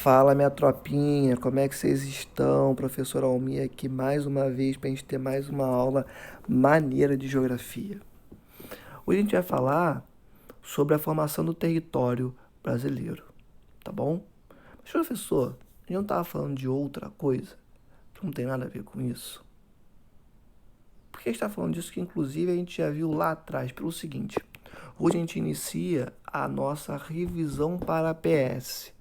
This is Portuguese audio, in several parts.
Fala, minha tropinha, como é que vocês estão? Professor Almir aqui mais uma vez para a gente ter mais uma aula maneira de geografia. Hoje a gente vai falar sobre a formação do território brasileiro, tá bom? Mas, professor, a gente não estava falando de outra coisa que não tem nada a ver com isso? Por que a gente está falando disso que, inclusive, a gente já viu lá atrás? Pelo seguinte, hoje a gente inicia a nossa revisão para a PS.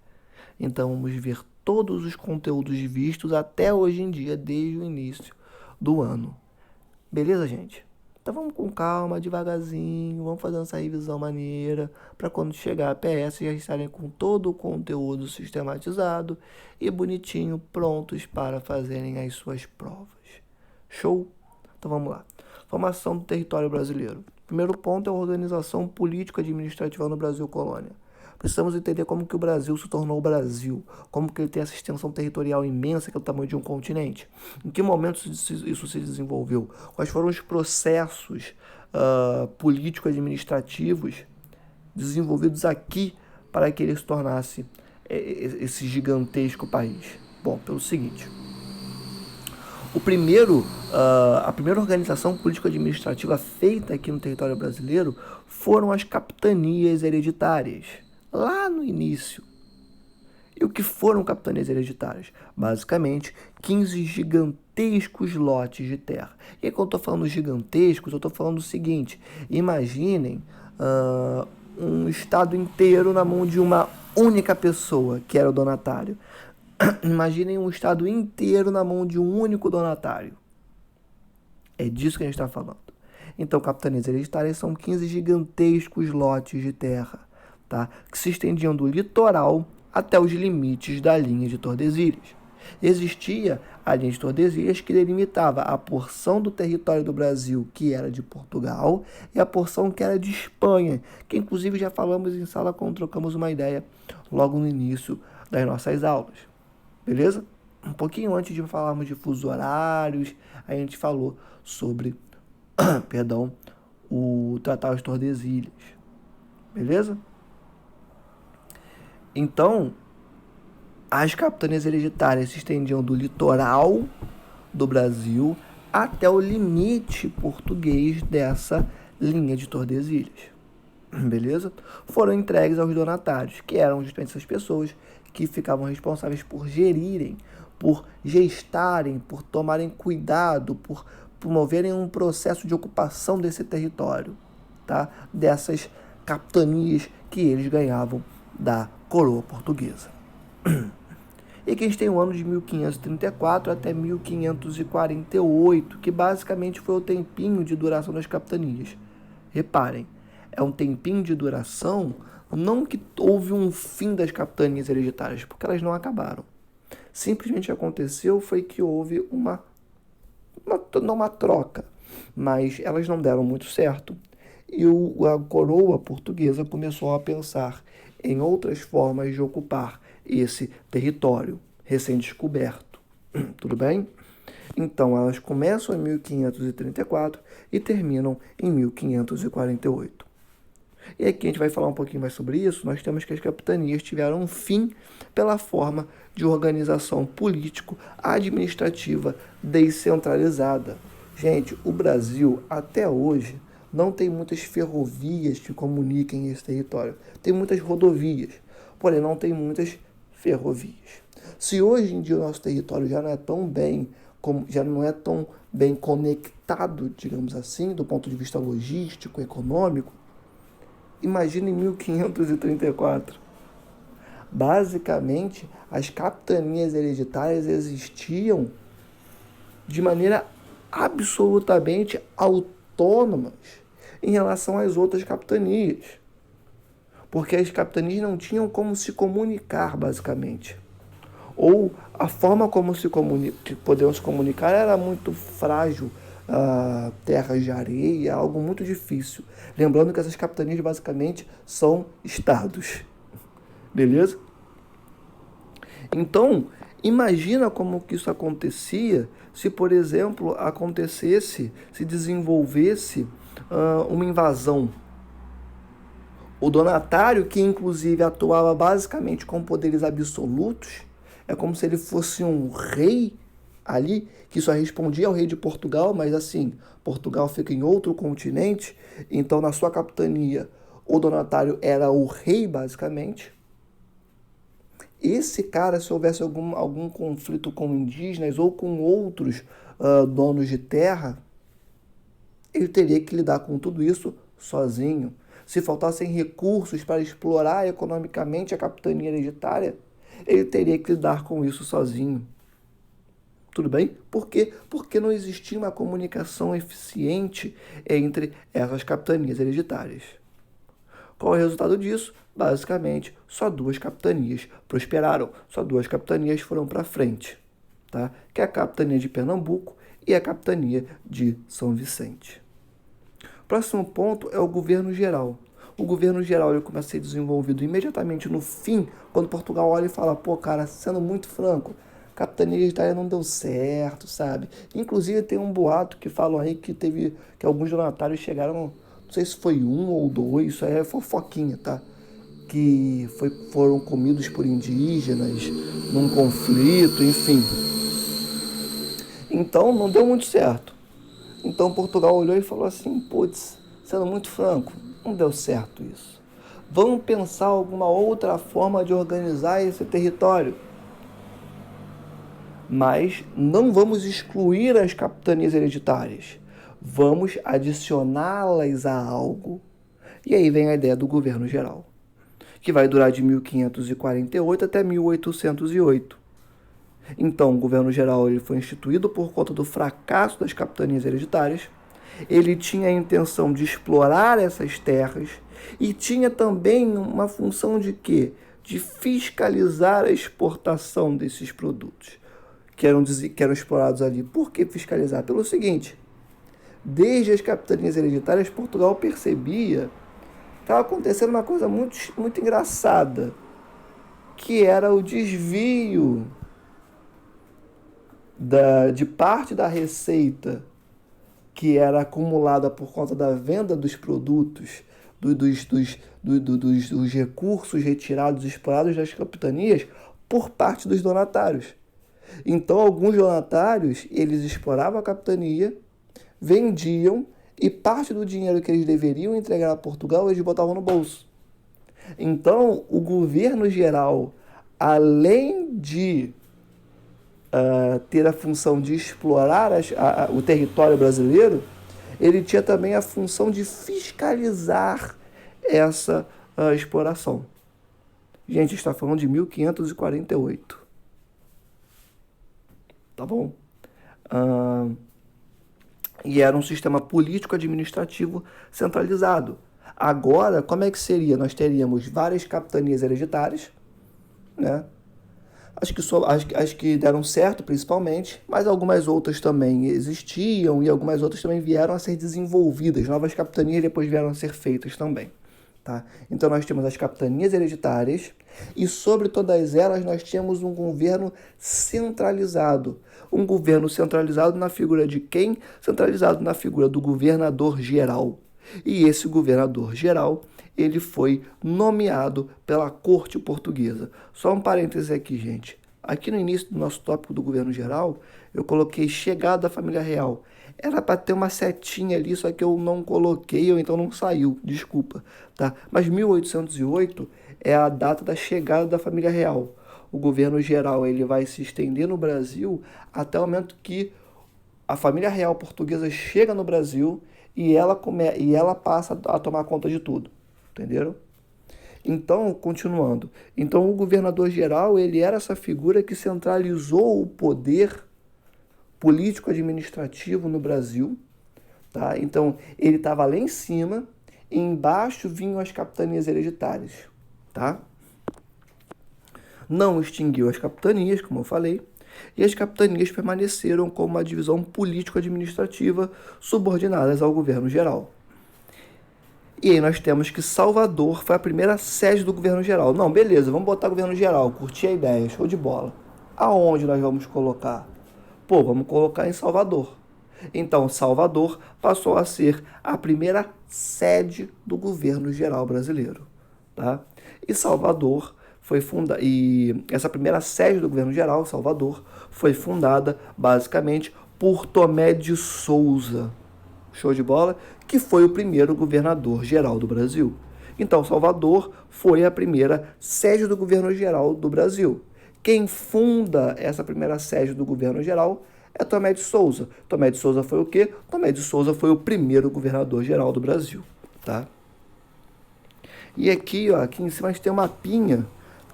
Então vamos ver todos os conteúdos vistos até hoje em dia, desde o início do ano. Beleza, gente? Então vamos com calma, devagarzinho, vamos fazendo essa revisão maneira, para quando chegar a PS já estarem com todo o conteúdo sistematizado e bonitinho, prontos para fazerem as suas provas. Show? Então vamos lá. Formação do território brasileiro. Primeiro ponto é a organização político-administrativa no Brasil colônia. Precisamos entender como que o Brasil se tornou o Brasil, como que ele tem essa extensão territorial imensa, que é o tamanho de um continente. Em que momento isso se desenvolveu? Quais foram os processos político-administrativos desenvolvidos aqui para que ele se tornasse esse gigantesco país? Bom, pelo seguinte, a primeira organização político-administrativa feita aqui no território brasileiro foram as capitanias hereditárias, lá no início. E o que foram capitanias hereditárias? Basicamente, 15 gigantescos lotes de terra. E aí, quando eu estou falando gigantescos, eu estou falando o seguinte: imaginem um estado inteiro na mão de uma única pessoa, que era o donatário. Imaginem um estado inteiro na mão de um único donatário. É disso que a gente está falando. Então, capitanias hereditárias são 15 gigantescos lotes de terra, tá? Que se estendiam do litoral até os limites da linha de Tordesilhas. Existia a linha de Tordesilhas, que delimitava a porção do território do Brasil que era de Portugal e a porção que era de Espanha, que inclusive já falamos em sala quando trocamos uma ideia logo no início das nossas aulas. Beleza? Um pouquinho antes de falarmos de fusos horários, a gente falou sobre, perdão, o Tratado de Tordesilhas. Beleza? Então, as capitanias hereditárias se estendiam do litoral do Brasil até o limite português dessa linha de Tordesilhas. Beleza? Foram entregues aos donatários, que eram justamente essas pessoas que ficavam responsáveis por gerirem, por gestarem, por tomarem cuidado, por promoverem um processo de ocupação desse território, tá? Dessas capitanias que eles ganhavam da coroa portuguesa. E que a gente tem o ano de 1534 até 1548, que basicamente foi o tempinho de duração das capitanias. Reparem, é um tempinho de duração, não que houve um fim das capitanias hereditárias, porque elas não acabaram. Simplesmente aconteceu foi que houve não uma troca, mas elas não deram muito certo. E a coroa portuguesa começou a pensar em outras formas de ocupar esse território recém-descoberto. Tudo bem? Então, elas começam em 1534 e terminam em 1548. E aqui a gente vai falar um pouquinho mais sobre isso. Nós temos que as capitanias tiveram um fim pela forma de organização político-administrativa descentralizada. Gente, o Brasil, até hoje, não tem muitas ferrovias que comuniquem esse território. Tem muitas rodovias, porém não tem muitas ferrovias. Se hoje em dia o nosso território já não é tão bem conectado, digamos assim, do ponto de vista logístico, econômico, imagine em 1534. Basicamente, as capitanias hereditárias existiam de maneira absolutamente autônomas em relação às outras capitanias. Porque as capitanias não tinham como se comunicar, basicamente. Ou a forma como podiam se comunicar era muito frágil, terras de areia, algo muito difícil. Lembrando que essas capitanias basicamente são estados. Beleza? Então, imagina como que isso acontecia se, por exemplo, se desenvolvesse uma invasão. O donatário, que inclusive atuava basicamente com poderes absolutos, é como se ele fosse um rei ali, que só respondia ao rei de Portugal, mas assim, Portugal fica em outro continente, então na sua capitania o donatário era o rei basicamente. Esse cara, se houvesse algum conflito com indígenas ou com outros donos de terra, ele teria que lidar com tudo isso sozinho. Se faltassem recursos para explorar economicamente a capitania hereditária, ele teria que lidar com isso sozinho. Tudo bem? Por quê? Porque não existia uma comunicação eficiente entre essas capitanias hereditárias. Qual é o resultado disso? Basicamente, só duas capitanias prosperaram, só duas capitanias foram para frente, tá? Que é a capitania de Pernambuco e a capitania de São Vicente. Próximo ponto é o governo geral. O governo geral ele começa a ser desenvolvido imediatamente no fim, quando Portugal olha e fala, pô, cara, sendo muito franco, a capitania hereditária não deu certo, sabe? Inclusive tem um boato que falam aí que alguns donatários chegaram, não sei se foi um ou dois, isso aí é fofoquinha, tá? Foram comidos por indígenas num conflito, enfim. Então não deu muito certo. Então Portugal olhou e falou assim, putz, sendo muito franco, não deu certo isso. Vamos pensar alguma outra forma de organizar esse território. Mas não vamos excluir as capitanias hereditárias. Vamos adicioná-las a algo. E aí vem a ideia do governo geral, que vai durar de 1548 até 1808. Então, o governo geral ele foi instituído por conta do fracasso das capitanias hereditárias. Ele tinha a intenção de explorar essas terras e tinha também uma função de quê? De fiscalizar a exportação desses produtos que eram explorados ali. Por que fiscalizar? Pelo seguinte, desde as capitanias hereditárias, Portugal percebia que estava acontecendo uma coisa muito, muito engraçada, que era o desvio de parte da receita que era acumulada por conta da venda dos produtos, dos recursos retirados e explorados das capitanias por parte dos donatários. Então, alguns donatários, eles exploravam a capitania, vendiam e parte do dinheiro que eles deveriam entregar a Portugal, eles botavam no bolso. Então, o governo geral, além de ter a função de explorar o território brasileiro, ele tinha também a função de fiscalizar essa exploração. Gente, está falando de 1548. Tá bom? E era um sistema político-administrativo centralizado. Agora, como é que seria? Nós teríamos várias capitanias hereditárias, né? As que deram certo, principalmente, mas algumas outras também existiam e algumas outras também vieram a ser desenvolvidas. Novas capitanias depois vieram a ser feitas também. Tá? Então nós temos as capitanias hereditárias e sobre todas elas nós tínhamos um governo centralizado. Um governo centralizado na figura de quem? Centralizado na figura do governador geral. E esse governador geral, ele foi nomeado pela corte portuguesa. Só um parêntese aqui, gente. Aqui no início do nosso tópico do governo geral, eu coloquei chegada da família real. Era para ter uma setinha ali, só que eu não coloquei, ou então não saiu, desculpa. Tá? Mas 1808 é a data da chegada da família real. O governo geral ele vai se estender no Brasil até o momento que a família real portuguesa chega no Brasil e ela passa a tomar conta de tudo. Entenderam? Então, continuando. Então, o governador geral, ele era essa figura que centralizou o poder político-administrativo no Brasil. Tá? Então, ele estava lá em cima e embaixo vinham as capitanias hereditárias. Tá? Não extinguiu as capitanias, como eu falei, e as capitanias permaneceram como uma divisão político-administrativa subordinadas ao governo geral. E aí nós temos que Salvador foi a primeira sede do governo geral. Não, beleza, vamos botar governo geral, curti a ideia, show de bola. Aonde nós vamos colocar? Pô, vamos colocar em Salvador. Então, Salvador passou a ser a primeira sede do governo geral brasileiro. tá? E Salvador foi fundada, e essa primeira sede do governo geral, Salvador, foi fundada basicamente por Tomé de Souza, show de bola, que foi o primeiro governador geral do Brasil. Então, Salvador foi a primeira sede do governo geral do Brasil. Quem funda essa primeira sede do governo geral é Tomé de Souza. Tomé de Souza foi o quê? Tomé de Souza foi o primeiro governador geral do Brasil, tá? E aqui, ó, aqui em cima a gente tem uma mapinha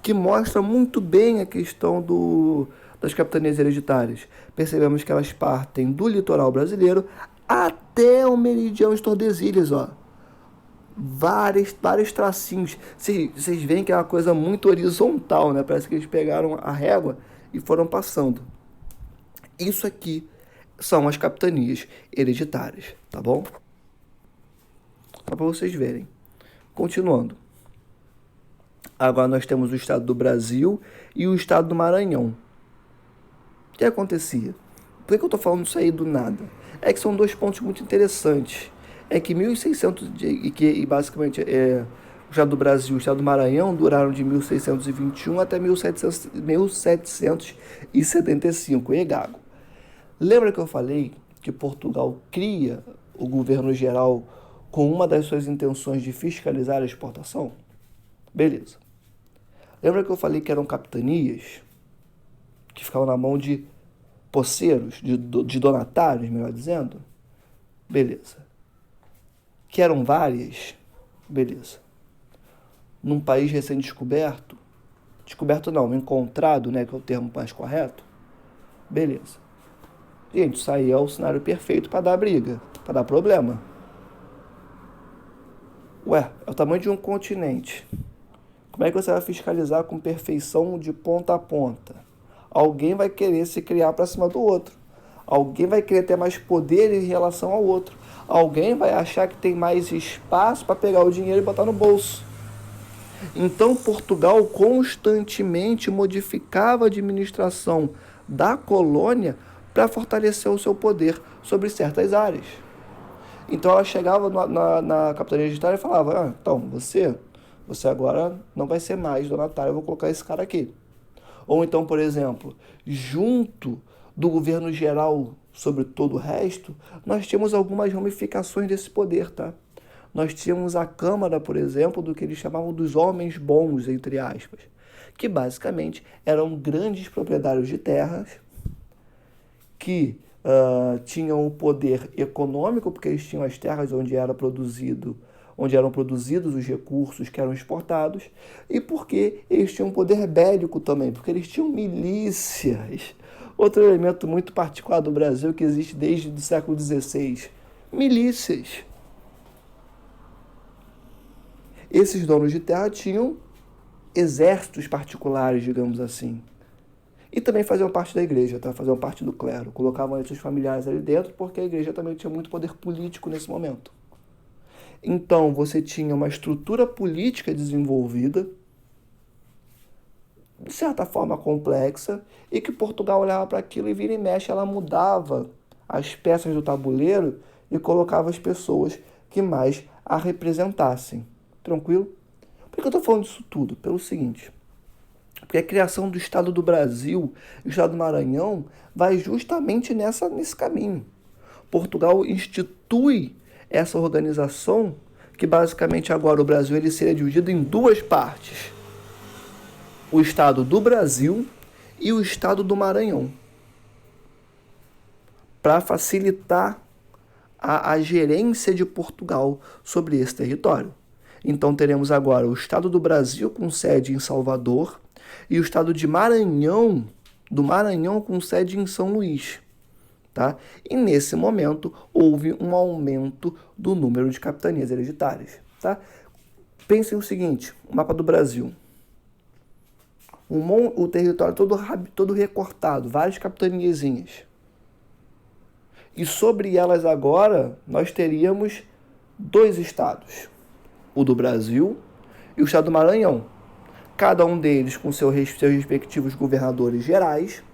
que mostra muito bem a questão das capitanias hereditárias. Percebemos que elas partem do litoral brasileiro até o meridiano de Tordesilhas, ó. Vários tracinhos. Vocês veem que é uma coisa muito horizontal, né? Parece que eles pegaram a régua e foram passando. Isso aqui são as capitanias hereditárias, tá bom? Só para vocês verem. Continuando. Agora nós temos o estado do Brasil e o estado do Maranhão. O que acontecia? Por que eu estou falando isso aí do nada? É que são dois pontos muito interessantes. É que 1600, e basicamente o estado do Brasil e o estado do Maranhão duraram de 1621 até 1775. E Gago. Lembra que eu falei que Portugal cria o governo geral com uma das suas intenções de fiscalizar a exportação? Beleza. Lembra que eu falei que eram capitanias que ficavam na mão de poceiros, de donatários, melhor dizendo? Beleza. Que eram várias? Beleza. Num país recém-descoberto? Descoberto não, encontrado, né, que é o termo mais correto? Beleza. Gente, isso aí é o cenário perfeito para dar briga, para dar problema. Ué, é o tamanho de um continente. Como é que você vai fiscalizar com perfeição de ponta a ponta? Alguém vai querer se criar para cima do outro. Alguém vai querer ter mais poder em relação ao outro. Alguém vai achar que tem mais espaço para pegar o dinheiro e botar no bolso. Então, Portugal constantemente modificava a administração da colônia para fortalecer o seu poder sobre certas áreas. Então, ela chegava na capitania hereditária e falava, então, você agora não vai ser mais donatário, eu vou colocar esse cara aqui. Ou então, por exemplo, junto do governo geral sobre todo o resto, nós tínhamos algumas ramificações desse poder, tá? Nós tínhamos a Câmara, por exemplo, do que eles chamavam dos homens bons, entre aspas, que basicamente eram grandes proprietários de terras que tinham o poder econômico, porque eles tinham as terras onde eram produzidos os recursos que eram exportados, e porque eles tinham poder bélico também, porque eles tinham milícias. Outro elemento muito particular do Brasil que existe desde o século XVI, milícias. Esses donos de terra tinham exércitos particulares, digamos assim. E também faziam parte da igreja, tá? Faziam parte do clero. Colocavam seus familiares ali dentro, porque a igreja também tinha muito poder político nesse momento. Então, você tinha uma estrutura política desenvolvida, de certa forma complexa, e que Portugal olhava para aquilo e vira e mexe, ela mudava as peças do tabuleiro e colocava as pessoas que mais a representassem. Tranquilo? Por que eu estou falando disso tudo? Pelo seguinte, porque a criação do Estado do Brasil e o Estado do Maranhão vai justamente nesse caminho. Portugal institui essa organização que basicamente agora o Brasil ele seria dividido em duas partes. O Estado do Brasil e o Estado do Maranhão. Para facilitar a gerência de Portugal sobre esse território. Então teremos agora o Estado do Brasil com sede em Salvador e o Estado de Maranhão, do Maranhão com sede em São Luís. Tá? E nesse momento houve um aumento do número de capitanias hereditárias. Tá? Pensem o seguinte, o mapa do Brasil. O território todo recortado, várias capitaniazinhas. E sobre elas agora nós teríamos dois estados. O do Brasil e o estado do Maranhão. Cada um deles com seus respectivos governadores gerais.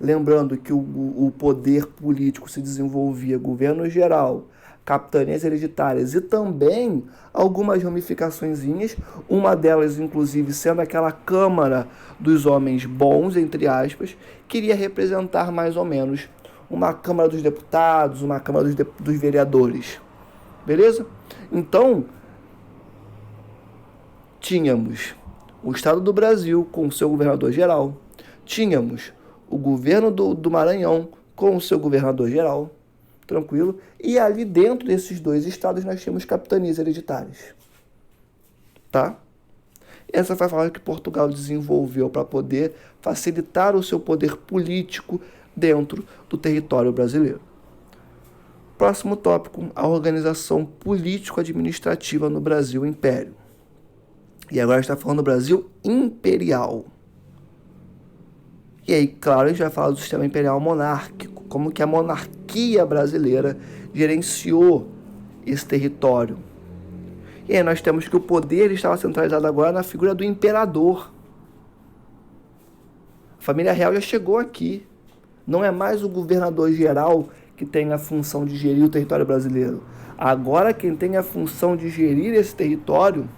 Lembrando que o poder político se desenvolvia governo geral, capitanias hereditárias e também algumas ramificaçõezinhas, uma delas inclusive sendo aquela Câmara dos Homens Bons, entre aspas, que iria representar mais ou menos uma Câmara dos Deputados, uma Câmara dos Vereadores. Beleza? Então, tínhamos o Estado do Brasil com o seu governador-geral, tínhamos o governo do Maranhão com o seu governador-geral, tranquilo? E ali dentro desses dois estados nós tínhamos capitanias hereditárias. Tá? Essa foi a forma que Portugal desenvolveu para poder facilitar o seu poder político dentro do território brasileiro. Próximo tópico, a organização político-administrativa no Brasil Império. E agora está falando do Brasil imperial. E aí, claro, a gente vai falar do sistema imperial monárquico, como que a monarquia brasileira gerenciou esse território. E aí nós temos que o poder estava centralizado agora na figura do imperador. A família real já chegou aqui. Não é mais o governador-geral que tem a função de gerir o território brasileiro. Agora quem tem a função de gerir esse território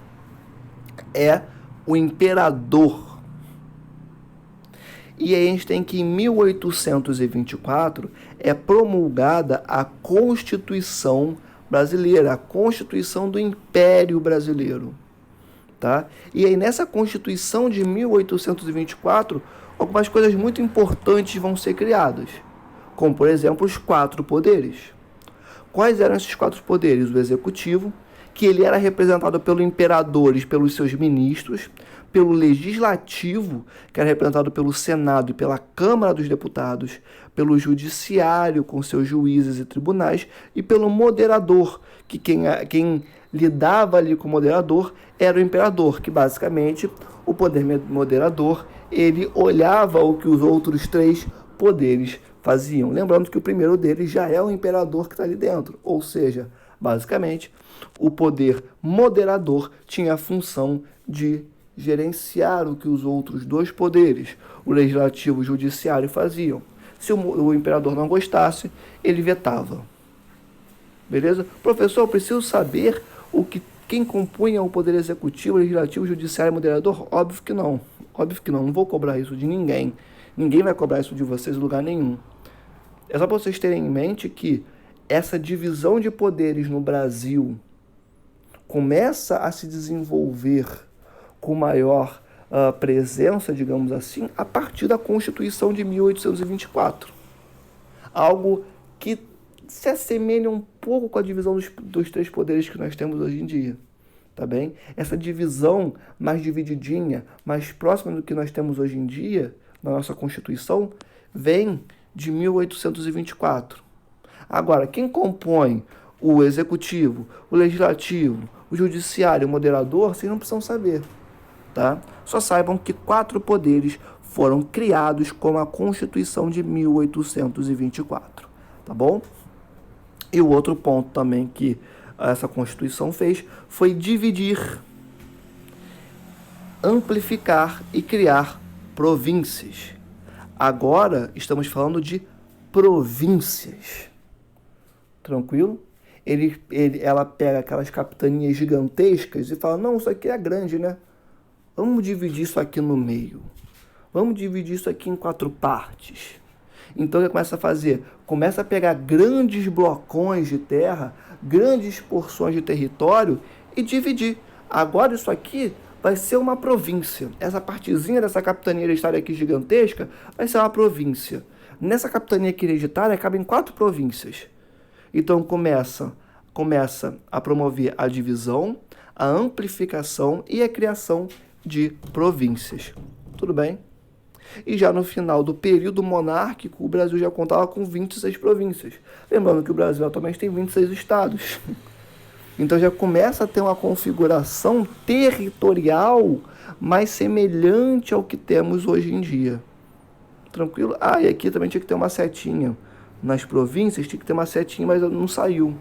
é o imperador. E aí a gente tem que em 1824 é promulgada a Constituição Brasileira, a Constituição do Império Brasileiro. Tá? E aí nessa Constituição de 1824, algumas coisas muito importantes vão ser criadas, como por exemplo os 4 poderes. Quais eram esses 4 poderes? O executivo, que ele era representado pelo imperador e pelos seus ministros, pelo legislativo, que era representado pelo Senado e pela Câmara dos Deputados, pelo judiciário com seus juízes e tribunais, e pelo moderador, que quem lidava ali com o moderador era o imperador, que basicamente o poder moderador, ele olhava o que os outros 3 poderes faziam. Lembrando que o primeiro deles já é o imperador que está ali dentro, ou seja, basicamente, o poder moderador tinha a função de gerenciar o que os outros 2 poderes, o legislativo e o judiciário, faziam. Se o imperador não gostasse, ele vetava. Beleza? Professor, eu preciso saber quem compunha o poder executivo, legislativo, judiciário e moderador? Óbvio que não. Óbvio que não. Não vou cobrar isso de ninguém. Ninguém vai cobrar isso de vocês em lugar nenhum. É só para vocês terem em mente que essa divisão de poderes no Brasil começa a se desenvolver com maior presença, digamos assim, a partir da Constituição de 1824. Algo que se assemelha um pouco com a divisão dos 3 poderes que nós temos hoje em dia. Tá bem? Essa divisão mais divididinha, mais próxima do que nós temos hoje em dia, na nossa Constituição, vem de 1824. Agora, quem compõe o executivo, o legislativo, o judiciário e o moderador, vocês não precisam saber. Tá? Só saibam que 4 poderes foram criados com a Constituição de 1824. Tá bom? E o outro ponto também que essa Constituição fez foi dividir, amplificar e criar províncias. Agora estamos falando de províncias. Tranquilo? Ela pega aquelas capitanias gigantescas e fala, não, isso aqui é grande, né? Vamos dividir isso aqui no meio. Vamos dividir isso aqui em 4 partes. Então o que começa a fazer? Começa a pegar grandes blocões de terra, grandes porções de território e dividir. Agora isso aqui vai ser uma província. Essa partezinha dessa capitania hereditária aqui gigantesca vai ser uma província. Nessa capitania aqui hereditária cabem 4 províncias. Então começa a promover a divisão, a amplificação e a criação de províncias. Tudo bem? E já no final do período monárquico, o Brasil já contava com 26 províncias. Lembrando que o Brasil atualmente tem 26 estados. Então já começa a ter uma configuração territorial mais semelhante ao que temos hoje em dia. Tranquilo? E aqui também tinha que ter uma setinha. Nas províncias tinha que ter uma setinha, mas não saiu.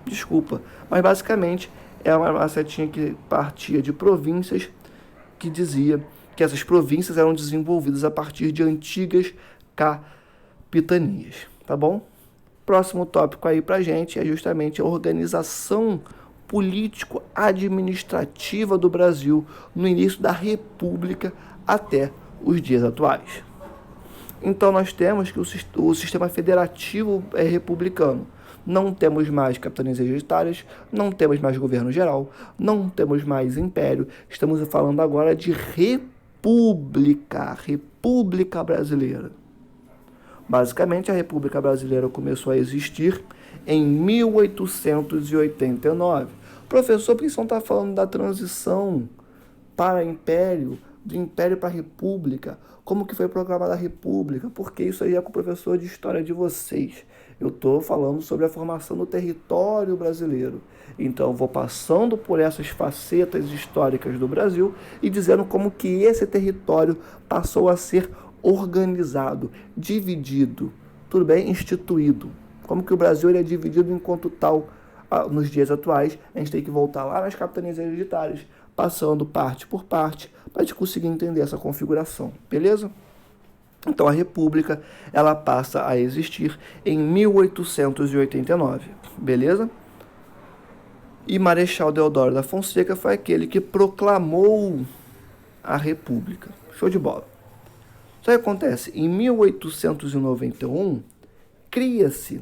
Desculpa. Mas basicamente é uma setinha que partia de províncias, que dizia que essas províncias eram desenvolvidas a partir de antigas capitanias. Tá bom? Próximo tópico aí para a gente é justamente a organização político-administrativa do Brasil no início da República até os dias atuais. Então nós temos que o sistema federativo é republicano. Não temos mais capitanias hereditárias, não temos mais governo geral, não temos mais império. Estamos falando agora de república, República Brasileira. Basicamente, a República Brasileira começou a existir em 1889. Professor, por que você não está falando da transição para império, do império para a república? Como que foi proclamada a república? Porque isso aí é com o professor de história de vocês. Eu estou falando sobre a formação do território brasileiro. Então, vou passando por essas facetas históricas do Brasil e dizendo como que esse território passou a ser organizado, dividido, tudo bem? Instituído. Como que o Brasil ele é dividido enquanto tal nos dias atuais. A gente tem que voltar lá nas capitanias hereditárias, passando parte por parte, para a gente conseguir entender essa configuração, beleza? Então a República, ela passa a existir em 1889, beleza? E Marechal Deodoro da Fonseca foi aquele que proclamou a República. Show de bola. Só que acontece, em 1891, cria-se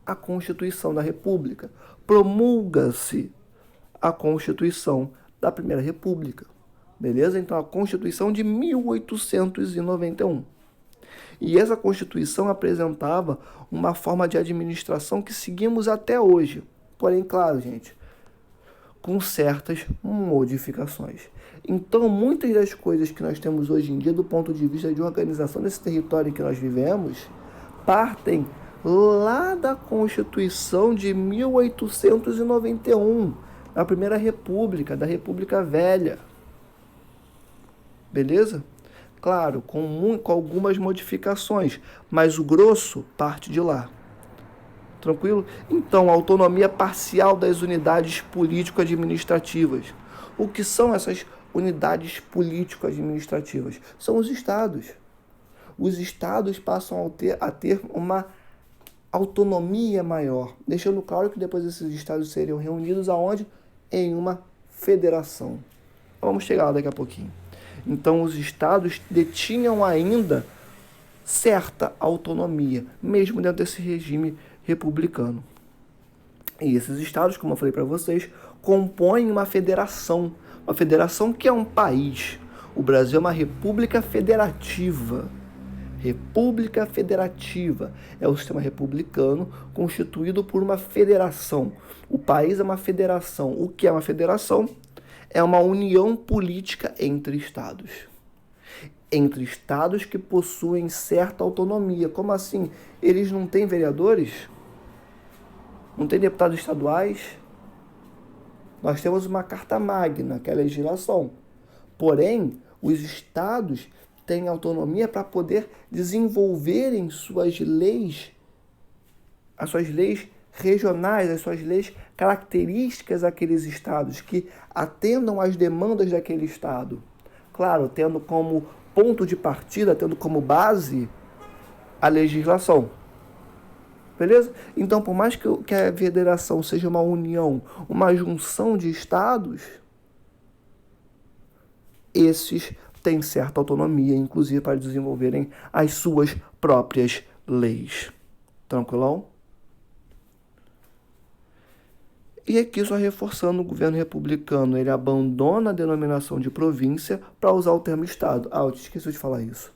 a Constituição da República, promulga-se a Constituição da Primeira República, beleza? Então, a Constituição de 1891. E essa Constituição apresentava uma forma de administração que seguimos até hoje. Porém, claro, gente, com certas modificações. Então, muitas das coisas que nós temos hoje em dia, do ponto de vista de organização desse território em que nós vivemos, partem lá da Constituição de 1891, da Primeira República, da República Velha. Beleza? Claro, com algumas modificações, mas o grosso parte de lá. Tranquilo? Então, a autonomia parcial das unidades político-administrativas. O que são essas unidades político-administrativas? São os estados. Os estados passam a ter uma autonomia maior, deixando claro que depois esses estados seriam reunidos aonde? Em uma federação. Vamos chegar lá daqui a pouquinho. Então, os estados detinham ainda certa autonomia, mesmo dentro desse regime republicano. E esses estados, como eu falei para vocês, compõem uma federação que é um país. O Brasil é uma república federativa. República federativa é o sistema republicano constituído por uma federação. O país é uma federação. O que é uma federação? É uma união política entre estados. Entre estados que possuem certa autonomia. Como assim? Eles não têm vereadores? Não têm deputados estaduais? Nós temos uma carta magna, que é a legislação. Porém, os estados têm autonomia para poder desenvolverem suas leis, as suas leis regionais, as suas leis características daqueles estados, que atendam às demandas daquele estado. Claro, tendo como ponto de partida, tendo como base a legislação. Beleza? Então, por mais que a federação seja uma união, uma junção de estados, esses têm certa autonomia, inclusive para desenvolverem as suas próprias leis. Tranquilão? E aqui, só reforçando, o governo republicano, ele abandona a denominação de província para usar o termo estado. Eu te esqueci de falar isso.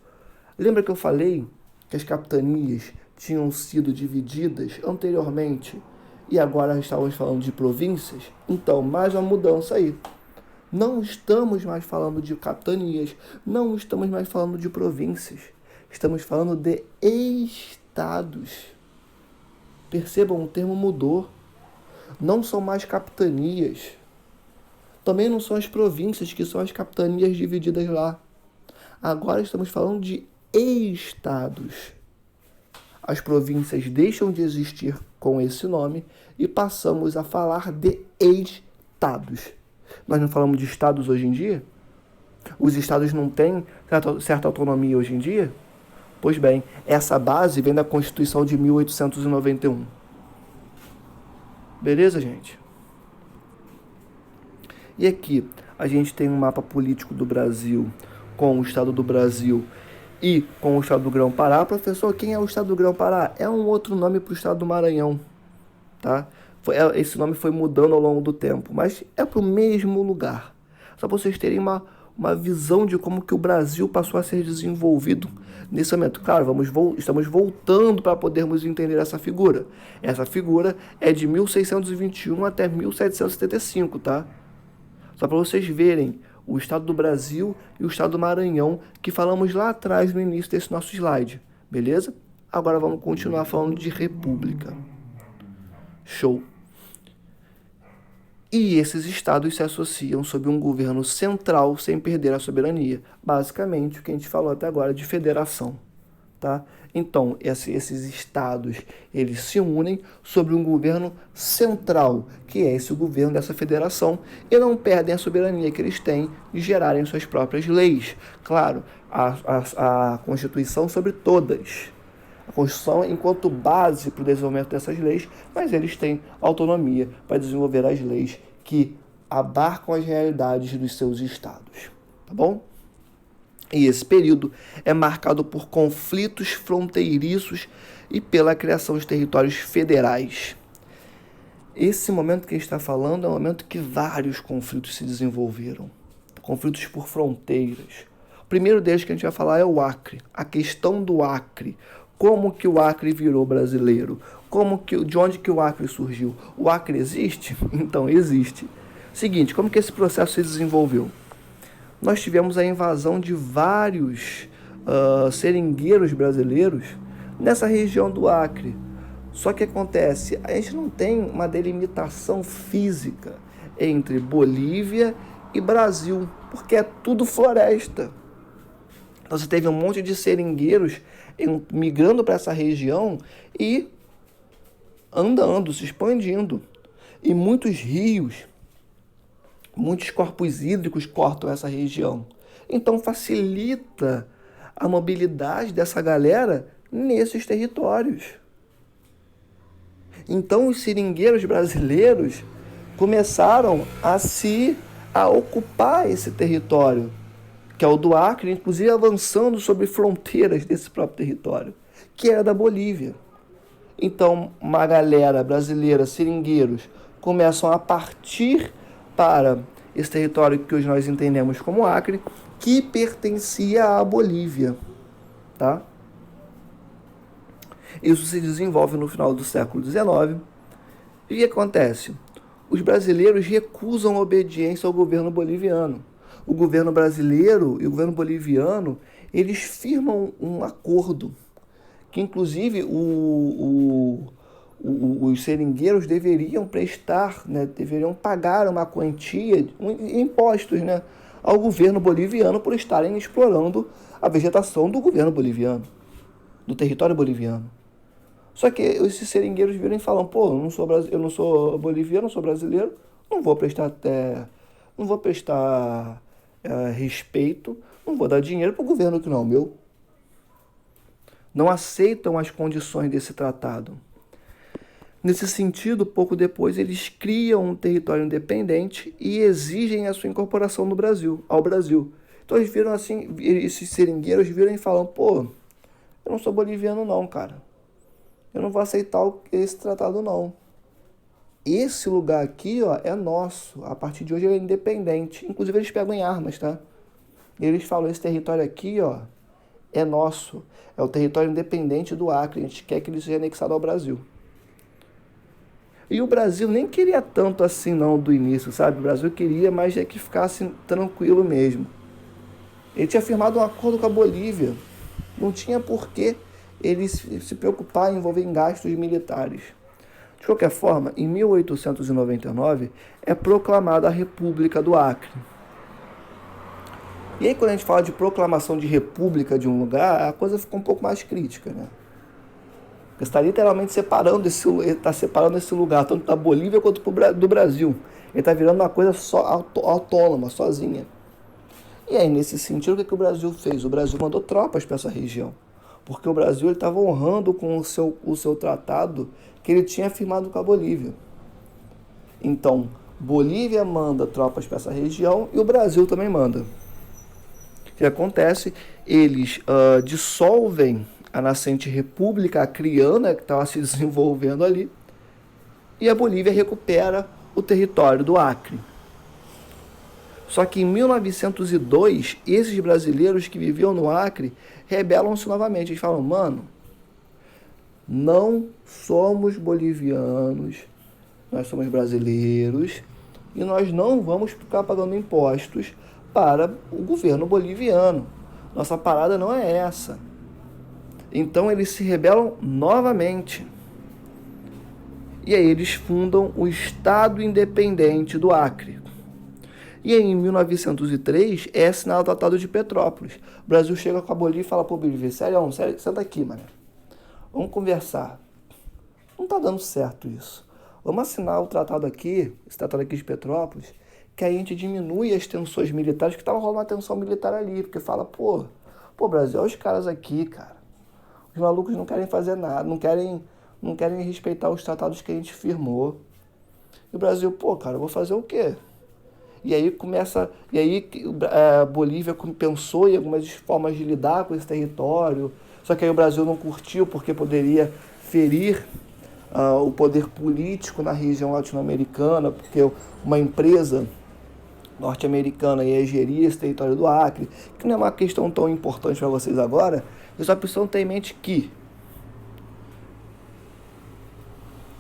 Lembra que eu falei que as capitanias tinham sido divididas anteriormente e agora estávamos falando de províncias? Então, mais uma mudança aí. Não estamos mais falando de capitanias, não estamos mais falando de províncias. Estamos falando de estados. Percebam, o termo mudou. Não são mais capitanias. Também não são as províncias, que são as capitanias divididas lá. Agora estamos falando de estados. As províncias deixam de existir com esse nome e passamos a falar de estados. Nós não falamos de estados hoje em dia? Os estados não têm certa autonomia hoje em dia? Pois bem, essa base vem da Constituição de 1891. Beleza, gente? E aqui a gente tem um mapa político do Brasil com o estado do Brasil e com o estado do Grão-Pará. Professor, quem é o estado do Grão-Pará? É um outro nome para o estado do Maranhão, tá? Esse nome foi mudando ao longo do tempo, mas é para o mesmo lugar. Só para vocês terem uma visão de como que o Brasil passou a ser desenvolvido nesse momento. Claro, estamos voltando para podermos entender essa figura. Essa figura é de 1621 até 1775, tá? Só para vocês verem o estado do Brasil e o estado do Maranhão que falamos lá atrás no início desse nosso slide, beleza? Agora vamos continuar falando de república. Show! E esses estados se associam sob um governo central sem perder a soberania. Basicamente, o que a gente falou até agora de federação, tá? Então, esses estados, eles se unem sobre um governo central, que é esse governo dessa federação, e não perdem a soberania que eles têm de gerarem suas próprias leis. Claro, a Constituição sobre todas. A Constituição enquanto base para o desenvolvimento dessas leis, mas eles têm autonomia para desenvolver as leis que abarcam as realidades dos seus estados, tá bom? E esse período é marcado por conflitos fronteiriços e pela criação de territórios federais. Esse momento que a gente está falando é um momento que vários conflitos se desenvolveram, conflitos por fronteiras. O primeiro deles que a gente vai falar é o Acre, a questão do Acre. Como que o Acre virou brasileiro? De onde que o Acre surgiu? O Acre existe? Então existe. Seguinte, como que esse processo se desenvolveu? Nós tivemos a invasão de vários seringueiros brasileiros nessa região do Acre. Só que acontece, a gente não tem uma delimitação física entre Bolívia e Brasil, porque é tudo floresta. Então você teve um monte de seringueiros migrando para essa região e andando, se expandindo. E muitos rios, muitos corpos hídricos cortam essa região. Então facilita a mobilidade dessa galera nesses territórios. Então os seringueiros brasileiros começaram a ocupar esse território, que é o do Acre, inclusive avançando sobre fronteiras desse próprio território, que era da Bolívia. Então, uma galera brasileira, seringueiros, começam a partir para esse território que hoje nós entendemos como Acre, que pertencia à Bolívia, tá? Isso se desenvolve no final do século XIX. E o que acontece? Os brasileiros recusam a obediência ao governo boliviano. O governo brasileiro e o governo boliviano, eles firmam um acordo, que inclusive os seringueiros deveriam prestar, né, deveriam pagar uma quantia, impostos, né, ao governo boliviano por estarem explorando a vegetação do governo boliviano, do território boliviano. Só que esses seringueiros viram e falam, pô, eu não sou boliviano, eu sou brasileiro, não vou prestar respeito, não vou dar dinheiro para o governo que não é o meu. Não aceitam as condições desse tratado. Nesse sentido, pouco depois, eles criam um território independente e exigem a sua incorporação ao Brasil. Então eles viram assim, esses seringueiros viram e falam, pô, eu não sou boliviano não, cara. Eu não vou aceitar esse tratado não. Esse lugar aqui, ó, é nosso. A partir de hoje ele é independente. Inclusive eles pegam em armas, tá? E eles falam, esse território aqui, ó, é nosso. É o território independente do Acre. A gente quer que ele seja anexado ao Brasil. E o Brasil nem queria tanto assim não do início, sabe? O Brasil queria, mas é que ficasse tranquilo mesmo. Ele tinha firmado um acordo com a Bolívia. Não tinha por que ele se preocupar em envolver em gastos militares. De qualquer forma, em 1899 é proclamada a República do Acre. E aí quando a gente fala de proclamação de república de um lugar, a coisa fica um pouco mais crítica, né? Porque você está literalmente separando esse lugar, tanto da Bolívia quanto do Brasil. Ele está virando uma coisa só autônoma, sozinha. E aí, nesse sentido, o que o Brasil fez? O Brasil mandou tropas para essa região. porque o Brasil estava honrando com o seu tratado que ele tinha firmado com a Bolívia. Então, Bolívia manda tropas para essa região e o Brasil também manda. O que acontece? Eles dissolvem a nascente República Acreana, que estava se desenvolvendo ali, e a Bolívia recupera o território do Acre. Só que em 1902, esses brasileiros que viviam no Acre rebelam-se novamente. Eles falam, mano, não somos bolivianos, nós somos brasileiros e nós não vamos ficar pagando impostos para o governo boliviano. Nossa parada não é essa. Então eles se rebelam novamente. E aí eles fundam o Estado Independente do Acre. E aí, em 1903 é assinado o Tratado de Petrópolis. O Brasil chega com a Bolívia e fala, pô, Bolívia, sério, senta aqui, mano. Vamos conversar. Não tá dando certo isso. Vamos assinar o tratado aqui, esse tratado aqui de Petrópolis, que aí a gente diminui as tensões militares, que tava rolando uma tensão militar ali, porque fala, pô, Brasil, olha os caras aqui, cara. Os malucos não querem fazer nada, não querem respeitar os tratados que a gente firmou. E o Brasil, pô, cara, eu vou fazer o quê? E aí a Bolívia pensou em algumas formas de lidar com esse território, só que aí o Brasil não curtiu porque poderia ferir o poder político na região latino-americana, porque uma empresa norte-americana ia gerir esse território do Acre, que não é uma questão tão importante para vocês agora, eu só preciso ter em mente que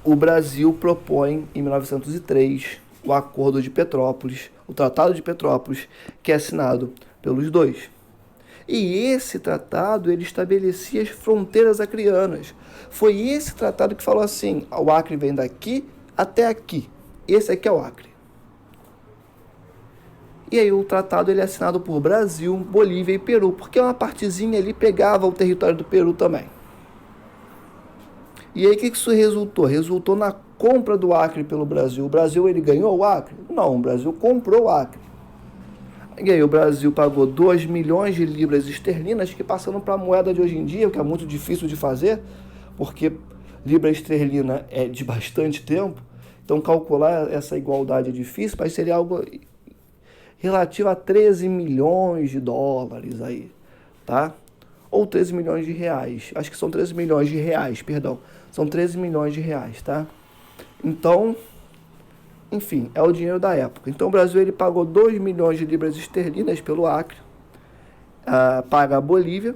o Brasil propõe, em 1903, o Acordo de Petrópolis, o Tratado de Petrópolis, que é assinado pelos dois. E esse tratado, ele estabelecia as fronteiras acreanas. Foi esse tratado que falou assim, o Acre vem daqui até aqui. Esse aqui é o Acre. E aí o tratado ele é assinado por Brasil, Bolívia e Peru, porque uma partezinha ali pegava o território do Peru também. E aí o que isso resultou? Resultou na compra do Acre pelo Brasil. O Brasil ele ganhou o Acre? Não, o Brasil comprou o Acre. E aí o Brasil pagou 2 milhões de libras esterlinas, que passando para a moeda de hoje em dia, o que é muito difícil de fazer, porque libra esterlina é de bastante tempo, então calcular essa igualdade é difícil, mas seria algo relativo a 13 milhões de dólares aí, tá? Ou 13 milhões de reais. Acho que são 13 milhões de reais, perdão. São 13 milhões de reais, tá? Então, enfim, é o dinheiro da época. Então o Brasil ele pagou 2 milhões de libras esterlinas pelo Acre, paga a Bolívia,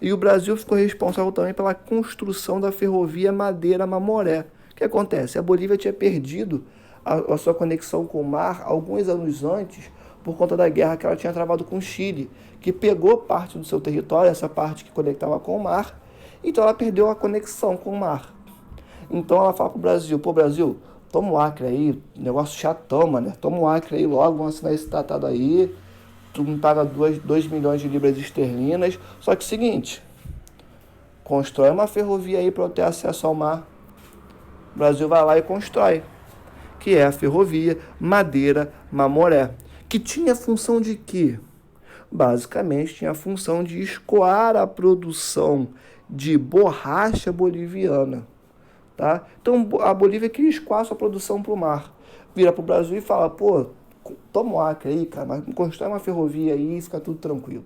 e o Brasil ficou responsável também pela construção da ferrovia Madeira-Mamoré. O que acontece? A Bolívia tinha perdido a sua conexão com o mar alguns anos antes, por conta da guerra que ela tinha travado com o Chile, que pegou parte do seu território, essa parte que conectava com o mar, então ela perdeu a conexão com o mar. Então ela fala pro Brasil, pô Brasil, toma o Acre aí, negócio chatão, mano, toma o Acre aí logo, vamos assinar esse tratado aí, tu me paga 2 milhões de libras esterlinas, só que seguinte, constrói uma ferrovia aí para eu ter acesso ao mar. O Brasil vai lá e constrói, que é a ferrovia Madeira-Mamoré, que tinha a função de quê? Basicamente tinha a função de escoar a produção de borracha boliviana, tá? Então a Bolívia queria escoar sua produção para o mar, vira para o Brasil e fala, pô, toma o Acre aí, cara, mas constrói uma ferrovia aí e fica tudo tranquilo.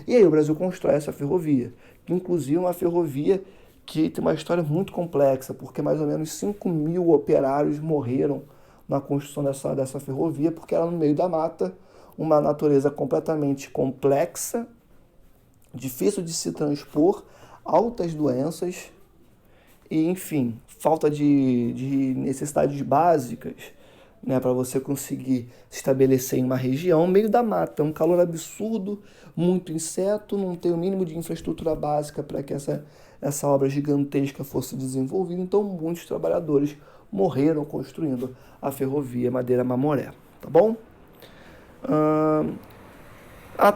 E aí o Brasil constrói essa ferrovia, que inclusive é uma ferrovia que tem uma história muito complexa, porque mais ou menos 5 mil operários morreram na construção dessa ferrovia, porque era no meio da mata, uma natureza completamente complexa, difícil de se transpor, altas doenças e, enfim, falta de necessidades básicas, né, para você conseguir se estabelecer em uma região, meio da mata, um calor absurdo, muito inseto, não tem o mínimo de infraestrutura básica para que essa obra gigantesca fosse desenvolvida, então muitos trabalhadores morreram construindo a ferrovia Madeira-Mamoré, tá bom?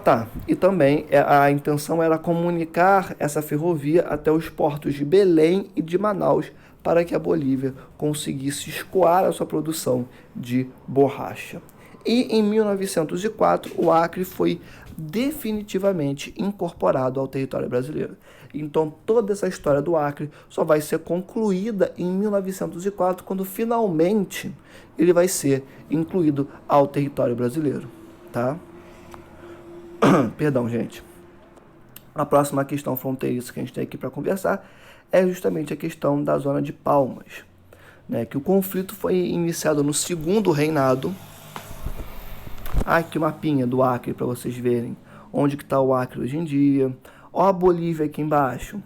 Tá. E também a intenção era comunicar essa ferrovia até os portos de Belém e de Manaus para que a Bolívia conseguisse escoar a sua produção de borracha. E em 1904, o Acre foi definitivamente incorporado ao território brasileiro. Então, toda essa história do Acre só vai ser concluída em 1904, quando finalmente ele vai ser incluído ao território brasileiro, tá? Perdão, gente. A próxima questão fronteiriça que a gente tem aqui para conversar é justamente a questão da zona de Palmas, né? Que o conflito foi iniciado no segundo reinado. Aqui o mapinha do Acre para vocês verem onde que está o Acre hoje em dia. Ó a Bolívia aqui embaixo.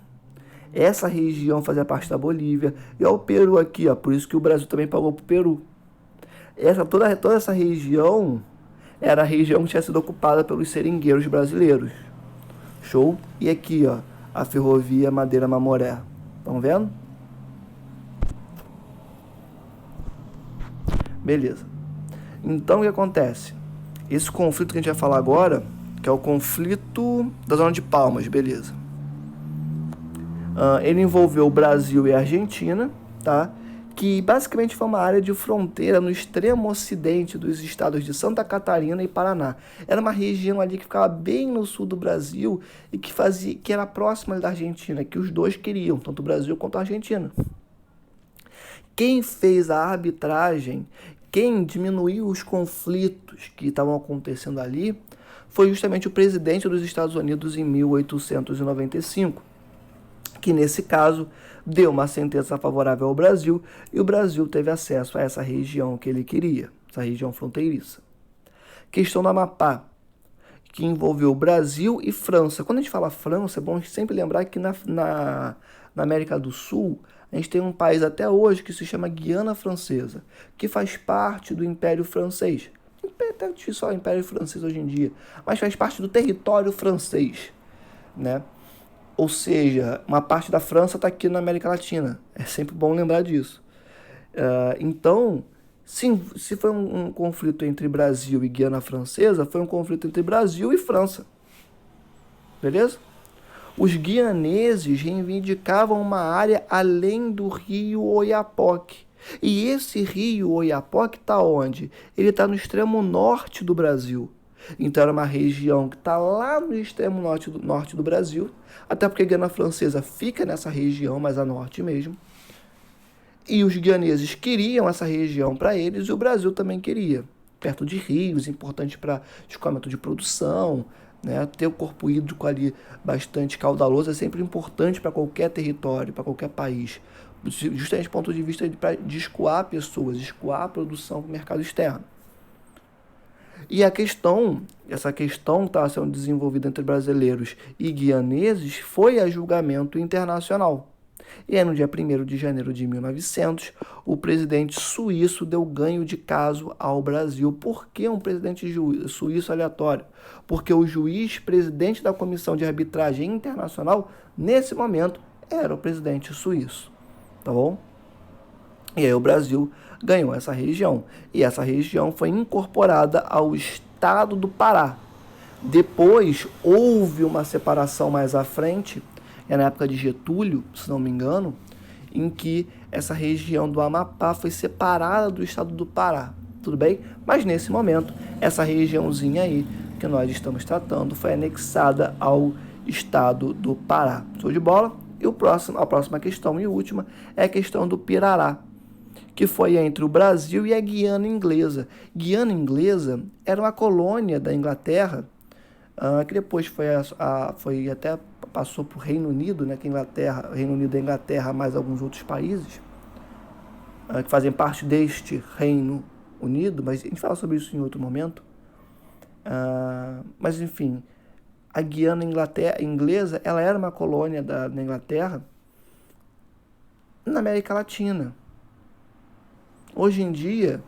Essa região fazia parte da Bolívia. E ó o Peru aqui, ó. Por isso que o Brasil também pagou pro Peru. Toda essa região era a região que tinha sido ocupada pelos seringueiros brasileiros. Show? E aqui, ó, a ferrovia Madeira-Mamoré. Estão vendo? Beleza. Então, o que acontece? Esse conflito que a gente vai falar agora, que é o conflito da zona de Palmas, beleza. Ele envolveu o Brasil e a Argentina, tá? Que basicamente foi uma área de fronteira no extremo ocidente dos estados de Santa Catarina e Paraná. Era uma região ali que ficava bem no sul do Brasil e que era próxima da Argentina, que os dois queriam, tanto o Brasil quanto a Argentina. Quem fez a arbitragem, quem diminuiu os conflitos que estavam acontecendo ali, foi justamente o presidente dos Estados Unidos em 1895, que nesse caso deu uma sentença favorável ao Brasil e o Brasil teve acesso a essa região que ele queria, essa região fronteiriça. Questão do Amapá, que envolveu Brasil e França. Quando a gente fala França, é bom sempre lembrar que na América do Sul, a gente tem um país até hoje que se chama Guiana Francesa, que faz parte do Império Francês. Até difícil falar Império Francês hoje em dia, mas faz parte do território francês, né? Ou seja, uma parte da França está aqui na América Latina. É sempre bom lembrar disso. Então, sim, se foi um conflito entre Brasil e Guiana Francesa, foi um conflito entre Brasil e França. Beleza? Os guianeses reivindicavam uma área além do rio Oiapoque. E esse rio Oiapoque está onde? Ele está no extremo norte do Brasil. Então era uma região que está lá no extremo norte do Brasil, até porque a Guiana Francesa fica nessa região, mais a norte mesmo. E os guianeses queriam essa região para eles e o Brasil também queria. Perto de rios, importante para escoamento de produção, né? Ter o corpo hídrico ali bastante caudaloso é sempre importante para qualquer território, para qualquer país. Justamente do ponto de vista de escoar pessoas, escoar a produção para o mercado externo. E essa questão que estava sendo desenvolvida entre brasileiros e guianeses foi a julgamento internacional. E aí, no dia 1º de janeiro de 1900, o presidente suíço deu ganho de caso ao Brasil. Por que um presidente suíço aleatório? Porque o juiz presidente da Comissão de Arbitragem Internacional, nesse momento, era o presidente suíço. Tá bom? E aí o Brasil ganhou essa região. E essa região foi incorporada ao estado do Pará. Depois, houve uma separação mais à frente, na época de Getúlio, se não me engano, em que essa região do Amapá foi separada do estado do Pará. Tudo bem? Mas nesse momento, essa regiãozinha aí que nós estamos tratando foi anexada ao estado do Pará. Show de bola? E a próxima questão e última é a questão do Pirará, que foi entre o Brasil e a Guiana Inglesa. Guiana Inglesa era uma colônia da Inglaterra, que depois foi até passou para o Reino Unido, né, que Reino Unido e Inglaterra, mais alguns outros países, que fazem parte deste Reino Unido, mas a gente fala sobre isso em outro momento. Mas enfim, a Guiana Inglesa, ela era uma colônia da Inglaterra na América Latina. Hoje em dia,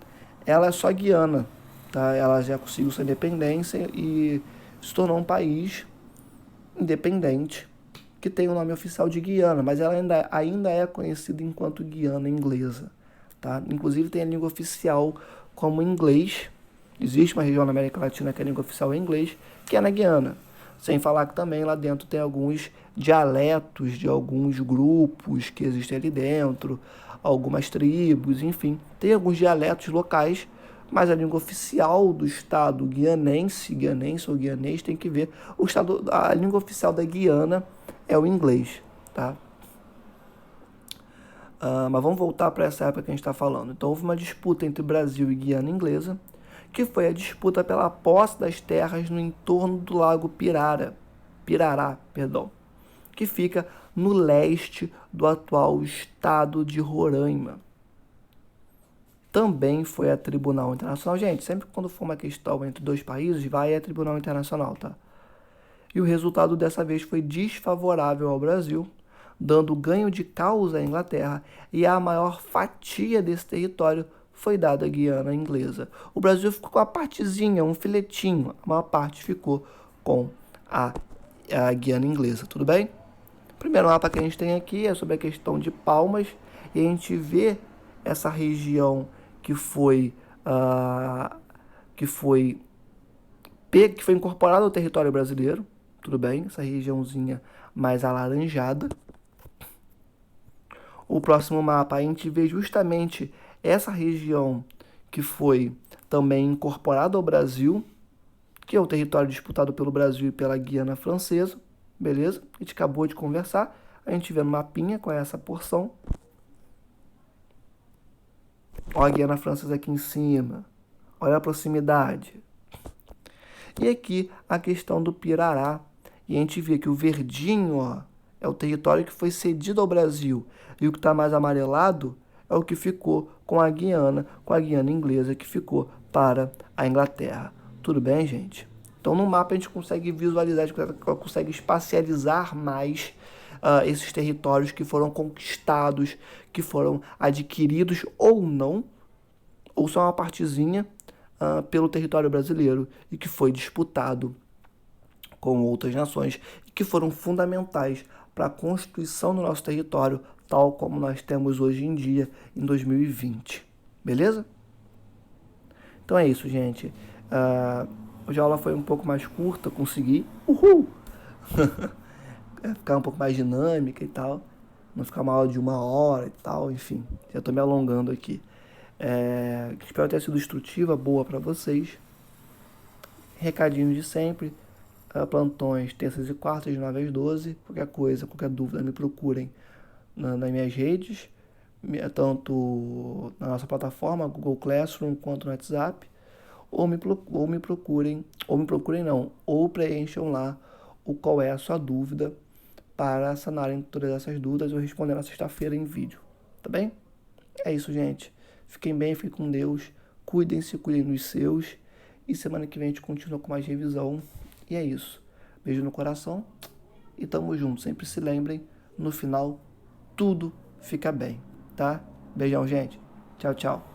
ela é só Guiana, tá? Ela já conseguiu sua independência e se tornou um país independente que tem o nome oficial de Guiana, mas ela ainda é conhecida enquanto Guiana Inglesa, tá? Inclusive tem a língua oficial como inglês. Existe uma região na América Latina que a língua oficial é inglês, que é na Guiana. Sem falar que também lá dentro tem alguns dialetos de alguns grupos que existem ali dentro, algumas tribos, enfim. Tem alguns dialetos locais, mas a língua oficial do estado guianense ou guianês, tem que ver, a língua oficial da Guiana é o inglês, tá? Mas vamos voltar para essa época que a gente está falando. Então houve uma disputa entre Brasil e Guiana Inglesa, que foi a disputa pela posse das terras no entorno do lago Pirará, que fica no leste do atual estado de Roraima. Também foi a Tribunal Internacional. Gente, sempre quando for uma questão entre dois países, vai a Tribunal Internacional, tá? E o resultado dessa vez foi desfavorável ao Brasil, dando ganho de causa à Inglaterra, e a maior fatia desse território foi dada à Guiana Inglesa. O Brasil ficou com a partezinha, um filetinho, a maior parte ficou com a Guiana Inglesa, tudo bem? O primeiro mapa que a gente tem aqui é sobre a questão de Palmas, e a gente vê essa região que foi incorporada ao território brasileiro, tudo bem? Essa regiãozinha mais alaranjada. O próximo mapa a gente vê justamente essa região que foi também incorporada ao Brasil, que é o território disputado pelo Brasil e pela Guiana Francesa, beleza? A gente acabou de conversar, a gente vê no mapinha qual é essa porção. Olha a Guiana Francesa aqui em cima, olha a proximidade. E aqui a questão do Pirará, e a gente vê que o verdinho, ó, é o território que foi cedido ao Brasil, e o que está mais amarelado é o que ficou com a Guiana Inglesa, que ficou para a Inglaterra. Tudo bem, gente? Então, no mapa a gente consegue visualizar, a gente consegue espacializar mais esses territórios que foram conquistados, que foram adquiridos ou não, ou só uma partezinha pelo território brasileiro e que foi disputado com outras nações e que foram fundamentais para a constituição do nosso território, tal como nós temos hoje em dia, em 2020. Beleza? Então é isso, gente. Hoje a aula foi um pouco mais curta, consegui. Uhul! Ficar um pouco mais dinâmica e tal. Não ficar uma aula de 1 hora e tal, enfim. Já estou me alongando aqui. Espero ter sido instrutiva, boa para vocês. Recadinhos de sempre. Plantões terças e quartas de 9 às 12. Qualquer coisa, qualquer dúvida, me procurem nas minhas redes, tanto na nossa plataforma Google Classroom quanto no WhatsApp, ou preencham lá o qual é a sua dúvida para sanarem todas essas dúvidas ou responder na sexta-feira em vídeo, tá bem? É isso, gente. Fiquem bem, fiquem com Deus, cuidem-se, cuidem dos seus, e semana que vem a gente continua com mais revisão. E é isso. Beijo no coração e tamo junto. Sempre se lembrem, no final tudo fica bem, tá? Beijão, gente. Tchau, tchau.